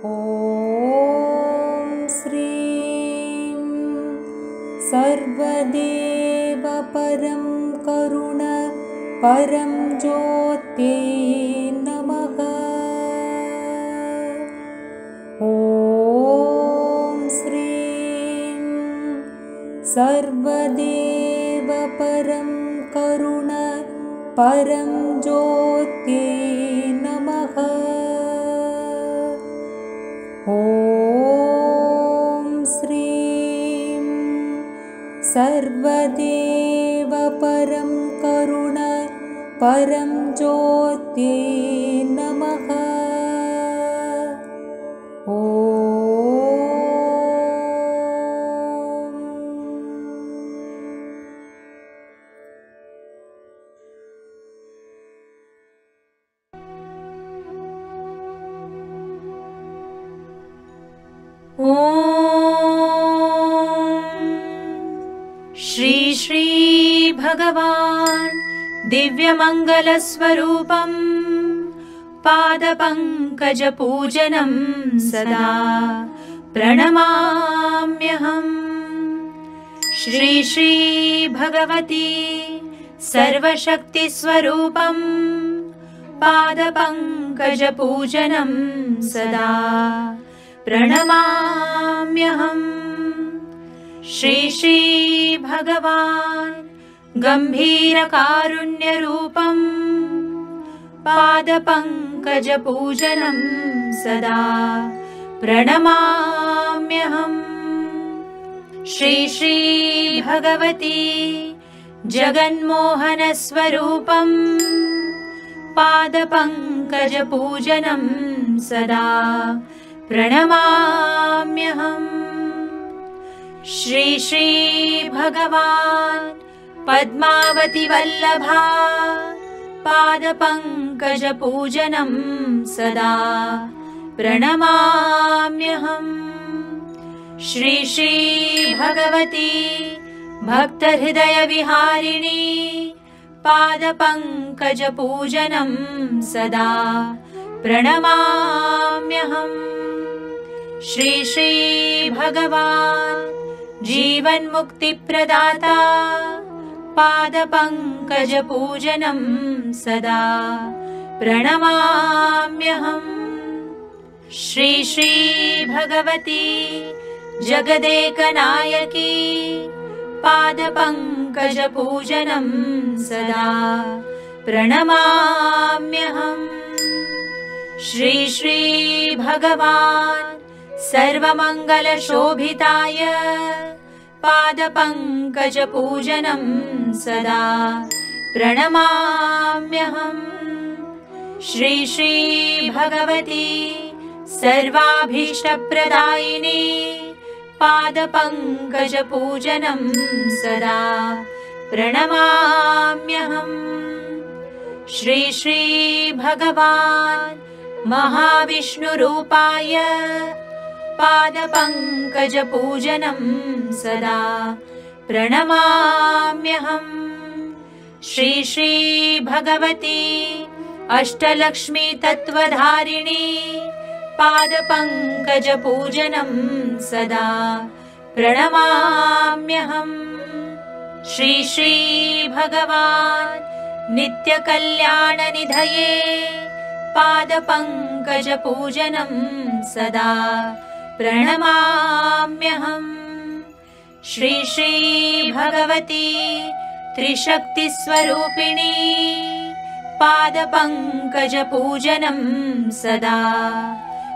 ॐ श्रीं सर्वदेव परं करुण परं ज्योत्यै नमः। ॐ श्रीं सर्वदेव परं करुण परं ज्योत्यै नमः। ॐ श्रीं सर्वदेव परं करुण परं ज्योत्यै नमः। श्री श्री भगवान् दिव्यमङ्गलस्वरूपं पादपङ्कजपूजनं सदा प्रणमाम्यहम्। श्री श्री भगवती सर्वशक्तिस्वरूपं पादपङ्कजपूजनं सदा प्रणमाम्यहम्। श्री श्री भगवान् गम्भीरकारुण्यरूपं पादपङ्कजपूजनं सदा प्रणमाम्यहम्। श्री श्री भगवती जगन्मोहनस्वरूपं पादपङ्कजपूजनं सदा प्रणमाम्यहम्। श्री श्री भगवान् पद्मावतीवल्लभा पादपङ्कजपूजनं सदा प्रणमाम्यहम्। श्री श्री भगवती भक्तहृदयविहारिणी पादपङ्कजपूजनं सदा प्रणमाम्यहम्। श्री श्री भगवान् जीवन्मुक्तिप्रदाता पादपङ्कजपूजनं सदा प्रणमाम्यहम्। श्री श्री भगवती जगदेकनायकी पादपङ्कजपूजनं सदा प्रणमाम्यहम्। श्री श्री भगवान् सर्वमङ्गलशोभिताय पादपङ्कजपूजनं सदा प्रणमाम्यहम्। श्री श्री भगवती सर्वाभीष्टप्रदायिनी पादपङ्कजपूजनं सदा प्रणमाम्यहम्। श्री श्री भगवान् महाविष्णुरूपाय पादपङ्कजपूजनं सदा प्रणमाम्यहम्। श्री श्री भगवती अष्टलक्ष्मीतत्त्वधारिणी पादपङ्कजपूजनं सदा प्रणमाम्यहम्। श्री श्री भगवान् नित्यकल्याणनिधये पादपङ्कजपूजनं सदा प्रणमाम्यहम्। श्री श्री भगवती त्रिशक्तिस्वरूपिणी पादपङ्कजपूजनं सदा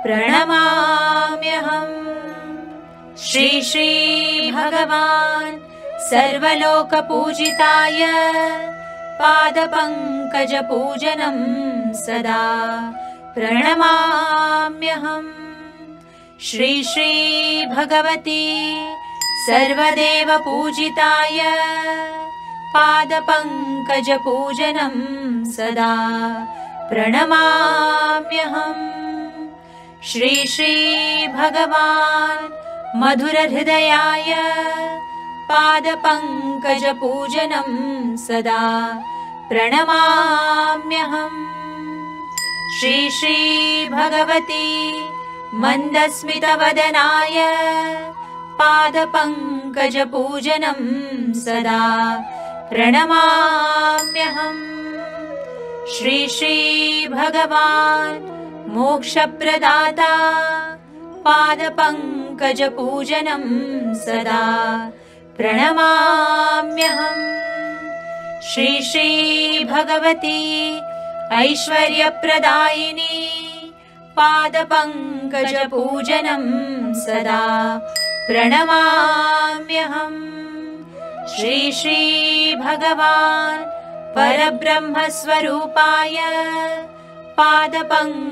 प्रणमाम्यहम्। श्री श्री भगवान् सर्वलोकपूजिताय पादपङ्कजपूजनं सदा प्रणमाम्यहम्। श्री श्री भगवती सर्वदेवपूजिताय पादपङ्कजपूजनं सदा प्रणमाम्यहम्। श्री श्री भगवान् मधुरहृदयाय पादपङ्कजपूजनं सदा प्रणमाम्यहम्। श्री श्री भगवती मन्दस्मितवदनाय पादपङ्कजपूजनं सदा प्रणमाम्यहम्। श्री श्री भगवान् मोक्षप्रदाता पादपङ्कजपूजनं सदा प्रणमाम्यहम्। श्री श्री भगवती ऐश्वर्यप्रदायिनी पादपङ्कजपूजनं सदा प्रणमाम्यहम्। श्री श्री भगवान् परब्रह्मस्वरूपाय पादपङ्कजपूजनं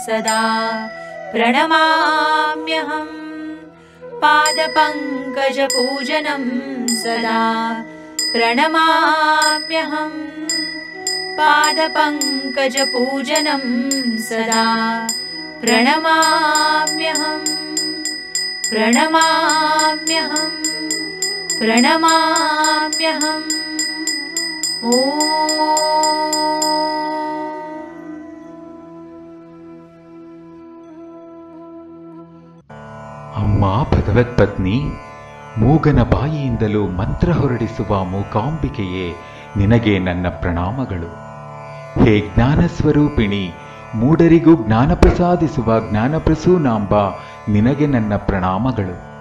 सदा प्रणमाम्यहम्। पादपङ्कजपूजनं सदा प्रणमाम्यहम्। पादपङ्कजपूजनं सदा प्रणमाम्यहम्। प्रणमाम्यहम्। प्रणमाम्यहम्। ॐ ಅಮ್ಮ ಭಗವತ್ಪತ್ನಿ, ಮೂಗನ ಬಾಯಿಯಿಂದಲೂ ಮಂತ್ರ ಹೊರಡಿಸುವ ಮೂಕಾಂಬಿಕೆಯೇ ನಿನಗೆ ನನ್ನ ಪ್ರಣಾಮಗಳು. ಹೇ ಜ್ಞಾನಸ್ವರೂಪಿಣಿ, ಮೂಢರಿಗೂ ಜ್ಞಾನ ಪ್ರಸಾದಿಸುವ ಜ್ಞಾನಪ್ರಸೂನಾಂಬ, ನಿನಗೆ ನನ್ನ ಪ್ರಣಾಮಗಳು.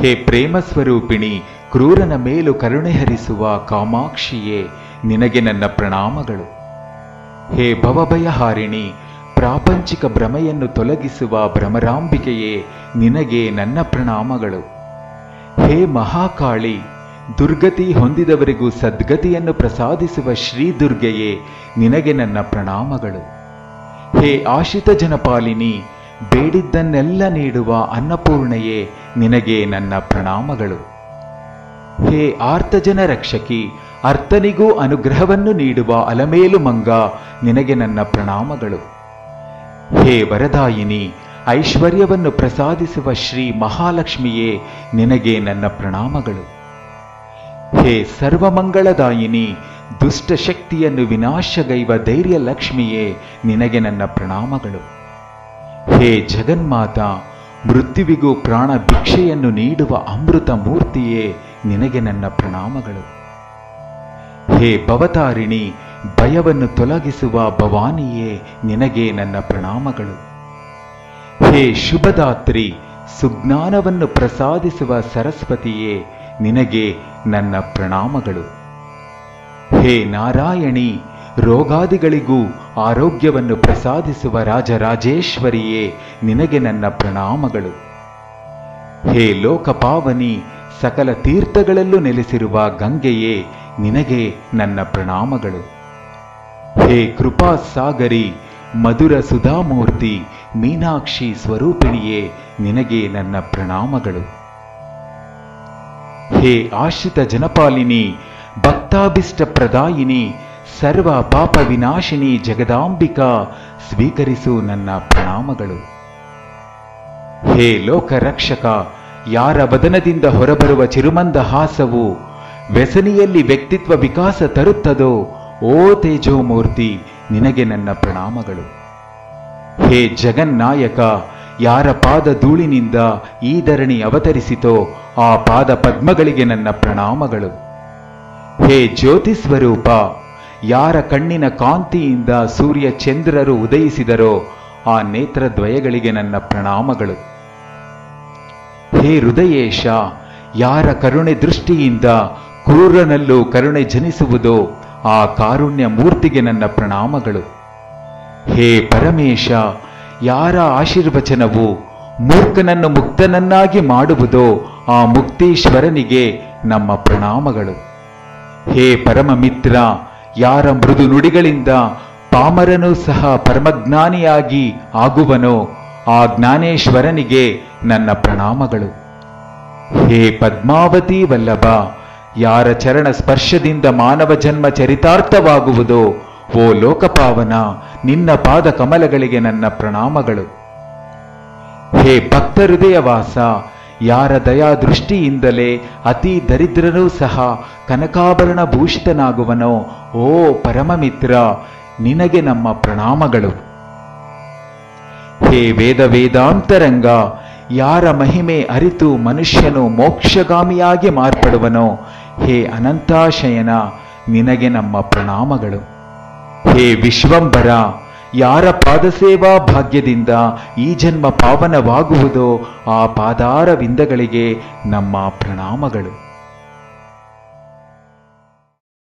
ಹೇ ಪ್ರೇಮ ಸ್ವರೂಪಿಣಿ, ಕ್ರೂರನ ಮೇಲೂ ಕರುಣೆ ಹರಿಸುವ ಕಾಮಾಕ್ಷಿಯೇ, ನಿನಗೆ ನನ್ನ ಪ್ರಣಾಮಗಳು. ಹೇ ಭವಭಯಹಾರಿಣಿ, ಪ್ರಾಪಂಚಿಕ ಭ್ರಮೆಯನ್ನು ತೊಲಗಿಸುವ ಭ್ರಮರಾಂಬಿಕೆಯೇ, ನಿನಗೆ ನನ್ನ ಪ್ರಣಾಮಗಳು. ಹೇ ಮಹಾಕಾಳಿ, ದುರ್ಗತಿ ಹೊಂದಿದವರಿಗೂ ಸದ್ಗತಿಯನ್ನು ಪ್ರಸಾದಿಸುವ ಶ್ರೀ ದುರ್ಗೆಯೇ, ನಿನಗೆ ನನ್ನ ಪ್ರಣಾಮಗಳು. ಹೇ ಆಶ್ರಿತ ಜನಪಾಲಿನಿ, ಬೇಡಿದ್ದನ್ನೆಲ್ಲ ನೀಡುವ ಅನ್ನಪೂರ್ಣೆಯೇ, ನಿನಗೆ ನನ್ನ ಪ್ರಣಾಮಗಳು. ಹೇ ಆರ್ತಜನ ರಕ್ಷಕಿ, ಅರ್ಥನಿಗೂ ಅನುಗ್ರಹವನ್ನು ನೀಡುವ ಅಲಮೇಲು ಮಂಗ, ನಿನಗೆ ನನ್ನ ಪ್ರಣಾಮಗಳು. ಹೇ ವರದಾಯಿನಿ, ಐಶ್ವರ್ಯವನ್ನು ಪ್ರಸಾದಿಸುವ ಶ್ರೀ ಮಹಾಲಕ್ಷ್ಮಿಯೇ, ನಿನಗೆ ನನ್ನ ಪ್ರಣಾಮಗಳು. ಹೇ ಸರ್ವಮಂಗಳದಾಯಿನಿ, ದುಷ್ಟ ಶಕ್ತಿಯನ್ನು ವಿನಾಶಗೈವ ಧೈರ್ಯ ಲಕ್ಷ್ಮಿಯೇ, ನಿನಗೆ ನನ್ನ ಪ್ರಣಾಮಗಳು. ಹೇ ಜಗನ್ಮಾತಾ, ಮೃತ್ಯುವಿಗೂ ಪ್ರಾಣ ಭಿಕ್ಷೆಯನ್ನು ನೀಡುವ ಅಮೃತ ಮೂರ್ತಿಯೇ, ನಿನಗೆ ನನ್ನ ಪ್ರಣಾಮಗಳು. ಹೇ ಭವತಾರಿಣಿ, ಭಯವನ್ನು ತೊಲಗಿಸುವ ಭವಾನಿಯೇ, ನಿನಗೆ ನನ್ನ ಪ್ರಣಾಮಗಳು. ಹೇ ಶುಭದಾತ್ರಿ, ಸುಜ್ಞಾನವನ್ನು ಪ್ರಸಾದಿಸುವ ಸರಸ್ವತಿಯೇ, ನಿನಗೆ ನನ್ನ ಪ್ರಣಾಮಗಳು. ಹೇ ನಾರಾಯಣಿ, ರೋಗಾದಿಗಳಿಗೂ ಆರೋಗ್ಯವನ್ನು ಪ್ರಸಾದಿಸುವ ರಾಜರಾಜೇಶ್ವರಿಯೇ, ನಿನಗೆ ನನ್ನ ಪ್ರಣಾಮಗಳು. ಹೇ ಲೋಕಪಾವನಿ, ಸಕಲ ತೀರ್ಥಗಳಲ್ಲೂ ನೆಲೆಸಿರುವ ಗಂಗೆಯೇ, ನಿನಗೆ ನನ್ನ ಪ್ರಣಾಮಗಳು. ಹೇ ಕೃಪಾ ಸಾಗರಿ, ಮಧುರ ಸುಧಾಮೂರ್ತಿ, ಮೀನಾಕ್ಷಿ ಸ್ವರೂಪಿಣಿಯೇ, ನಿನಗೆ ನನ್ನ ಪ್ರಣಾಮಗಳು. ಹೇ ಆಶ್ರಿತ ಜನಪಾಲಿನಿ, ಭಕ್ತಾಭಿಷ್ಟ ಪ್ರದಾಯಿನಿ, ಸರ್ವ ಪಾಪ ವಿನಾಶಿನಿ ಜಗದಾಂಬಿಕಾ, ಸ್ವೀಕರಿಸು ನನ್ನ ಪ್ರಣಾಮಗಳು. ಹೇ ಲೋಕರಕ್ಷಕ, ಯಾರ ವದನದಿಂದ ಹೊರಬರುವ ಚಿರುಮಂದ ಹಾಸವು ವ್ಯಸನಿಯಲ್ಲಿ ವ್ಯಕ್ತಿತ್ವ ವಿಕಾಸ ತರುತ್ತದೋ, ಓ ತೇಜೋಮೂರ್ತಿ, ನಿನಗೆ ನನ್ನ ಪ್ರಣಾಮಗಳು. ಹೇ ಜಗನ್ನಾಯಕ, ಯಾರ ಪಾದ ಧೂಳಿನಿಂದ ಈ ಧರಣಿ ಅವತರಿಸಿತೋ, ಆ ಪಾದ ಪದ್ಮಗಳಿಗೆ ನನ್ನ ಪ್ರಣಾಮಗಳು. ಹೇ ಜ್ಯೋತಿ ಸ್ವರೂಪ, ಯಾರ ಕಣ್ಣಿನ ಕಾಂತಿಯಿಂದ ಸೂರ್ಯ ಚಂದ್ರರು ಉದಯಿಸಿದರೋ, ಆ ನೇತ್ರದ್ವಯಗಳಿಗೆ ನನ್ನ ಪ್ರಣಾಮಗಳು. ಹೇ ಹೃದಯೇಶ, ಯಾರ ಕರುಣೆ ದೃಷ್ಟಿಯಿಂದ ಕ್ರೂರನಲ್ಲೂ ಕರುಣೆ ಜನಿಸುವುದೋ, ಆ ಕಾರುಣ್ಯ ಮೂರ್ತಿಗೆ ನನ್ನ ಪ್ರಣಾಮಗಳು. ಹೇ ಪರಮೇಶ, ಯಾರ ಆಶೀರ್ವಚನವು ಮೂರ್ಖನನ್ನು ಮುಕ್ತನನ್ನಾಗಿ ಮಾಡುವುದೋ, ಆ ಮುಕ್ತೀಶ್ವರನಿಗೆ ನಮ್ಮ ಪ್ರಣಾಮಗಳು. ಹೇ ಪರಮ ಮಿತ್ರ, ಯಾರ ಮೃದು ನುಡಿಗಳಿಂದ ಪಾಮರನೂ ಸಹ ಪರಮಜ್ಞಾನಿಯಾಗಿ ಆಗುವನೋ, ಆ ಜ್ಞಾನೇಶ್ವರನಿಗೆ ನನ್ನ ಪ್ರಣಾಮಗಳು. ಹೇ ಪದ್ಮಾವತಿ ವಲ್ಲಭ, ಯಾರ ಚರಣ ಸ್ಪರ್ಶದಿಂದ ಮಾನವ ಜನ್ಮ ಚರಿತಾರ್ಥವಾಗುವುದೋ, ಓ ಲೋಕಪಾವನ, ನಿನ್ನ ಪಾದ ಕಮಲಗಳಿಗೆ ನನ್ನ ಪ್ರಣಾಮಗಳು. ಹೇ ಭಕ್ತ ಹೃದಯವಾಸ, ಯಾರ ದಯಾ ದೃಷ್ಟಿಯಿಂದಲೇ ಅತಿ ದರಿದ್ರನೂ ಸಹ ಕನಕಾಭರಣ ಭೂಷಿತನಾಗುವನೋ, ಓ ಪರಮಮಿತ್ರ, ನಿನಗೆ ನಮ್ಮ ಪ್ರಣಾಮಗಳು. ಹೇ ವೇದ ವೇದಾಂತರಂಗ, ಯಾರ ಮಹಿಮೆ ಅರಿತು ಮನುಷ್ಯನು ಮೋಕ್ಷಗಾಮಿಯಾಗಿ ಮಾರ್ಪಡುವನೋ, ಹೇ ಅನಂತಾಶಯನ, ನಿನಗೆ ನಮ್ಮ ಪ್ರಣಾಮಗಳು. ಹೇ ವಿಶ್ವಂಬರ, ಯಾರ ಪಾದಸೇವಾ ಭಾಗ್ಯದಿಂದ ಈ ಜನ್ಮ ಪಾವನವಾಗುವುದೋ ಆ ಪಾದಾರವಿಂದಗಳಿಗೆ ನಮ್ಮ ಪ್ರಣಾಮಗಳು.